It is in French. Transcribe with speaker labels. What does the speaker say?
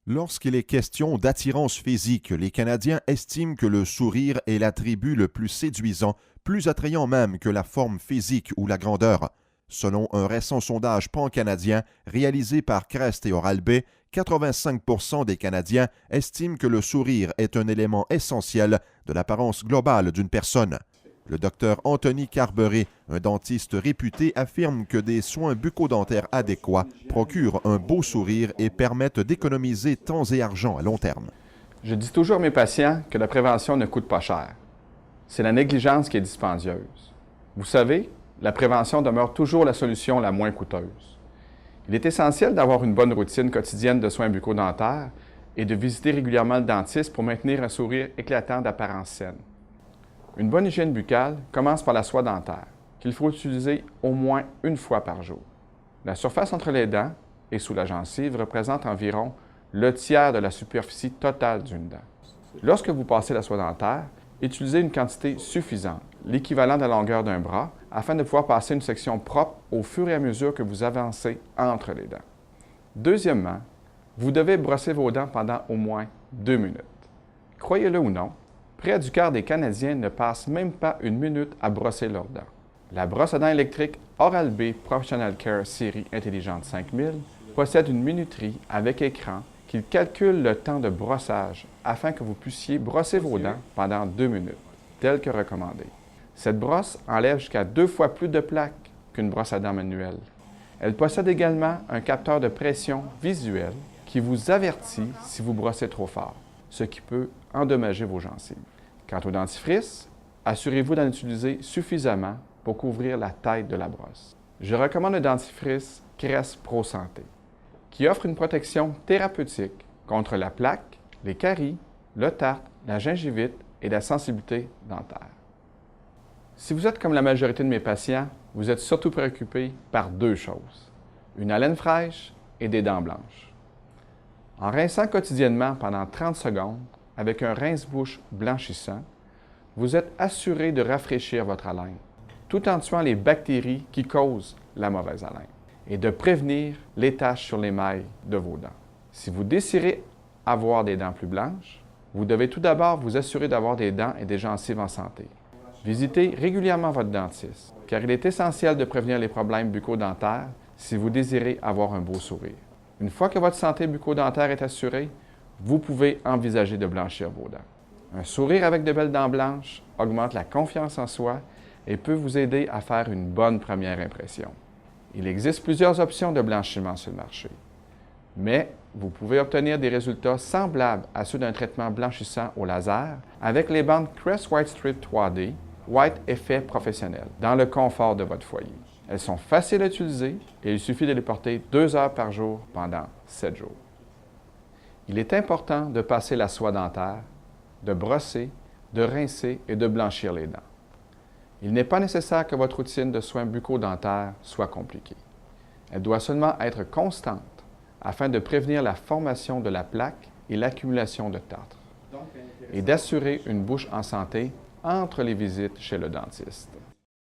Speaker 1: Lorsqu'il est question d'attirance physique, les Canadiens estiment que le sourire est l'attribut le plus séduisant, plus attrayant même que la forme physique ou la grandeur. Selon un récent sondage pan-canadien réalisé par Crest et Oral-B, 85% des Canadiens estiment que le sourire est un élément essentiel de l'apparence globale d'une personne. Le docteur Anthony Carberry, un dentiste réputé, affirme que des soins bucco-dentaires adéquats procurent un beau sourire et permettent d'économiser temps et argent à long terme.
Speaker 2: Je dis toujours à mes patients que la prévention ne coûte pas cher. C'est la négligence qui est dispendieuse. Vous savez, la prévention demeure toujours la solution la moins coûteuse. Il est essentiel d'avoir une bonne routine quotidienne de soins bucco-dentaires et de visiter régulièrement le dentiste pour maintenir un sourire éclatant d'apparence saine. Une bonne hygiène buccale commence par la soie dentaire, qu'il faut utiliser au moins une fois par jour. La surface entre les dents et sous la gencive représente environ le tiers de la superficie totale d'une dent. Lorsque vous passez la soie dentaire, utilisez une quantité suffisante, l'équivalent de la longueur d'un bras, afin de pouvoir passer une section propre au fur et à mesure que vous avancez entre les dents. Deuxièmement, vous devez brosser vos dents pendant au moins 2 minutes. Croyez-le ou non, près du quart des Canadiens ne passent même pas 1 minute à brosser leurs dents. La brosse à dents électrique Oral-B Professional Care Série Intelligente 5000 possède une minuterie avec écran qui calcule le temps de brossage afin que vous puissiez brosser vos dents pendant 2 minutes, tel que recommandé. Cette brosse enlève jusqu'à 2 fois plus de plaques qu'une brosse à dents manuelle. Elle possède également un capteur de pression visuel qui vous avertit si vous brossez trop fort, ce qui peut endommager vos gencives. Quant au dentifrice, assurez-vous d'en utiliser suffisamment pour couvrir la tête de la brosse. Je recommande le dentifrice Crest Pro Santé, qui offre une protection thérapeutique contre la plaque, les caries, le tartre, la gingivite et la sensibilité dentaire. Si vous êtes comme la majorité de mes patients, vous êtes surtout préoccupé par 2 choses, une haleine fraîche et des dents blanches. En rinçant quotidiennement pendant 30 secondes avec un rince-bouche blanchissant, vous êtes assuré de rafraîchir votre haleine, tout en tuant les bactéries qui causent la mauvaise haleine et de prévenir les taches sur l'émail de vos dents. Si vous désirez avoir des dents plus blanches, vous devez tout d'abord vous assurer d'avoir des dents et des gencives en santé. Visitez régulièrement votre dentiste, car il est essentiel de prévenir les problèmes bucco-dentaires si vous désirez avoir un beau sourire. Une fois que votre santé bucco-dentaire est assurée, vous pouvez envisager de blanchir vos dents. Un sourire avec de belles dents blanches augmente la confiance en soi et peut vous aider à faire une bonne première impression. Il existe plusieurs options de blanchiment sur le marché, mais vous pouvez obtenir des résultats semblables à ceux d'un traitement blanchissant au laser avec les bandes Crest White Strip 3D White Effet Professionnel dans le confort de votre foyer. Elles sont faciles à utiliser et il suffit de les porter 2 heures par jour pendant 7 jours. Il est important de passer la soie dentaire, de brosser, de rincer et de blanchir les dents. Il n'est pas nécessaire que votre routine de soins bucco-dentaires soit compliquée. Elle doit seulement être constante afin de prévenir la formation de la plaque et l'accumulation de tartre, et d'assurer une bouche en santé entre les visites chez le dentiste.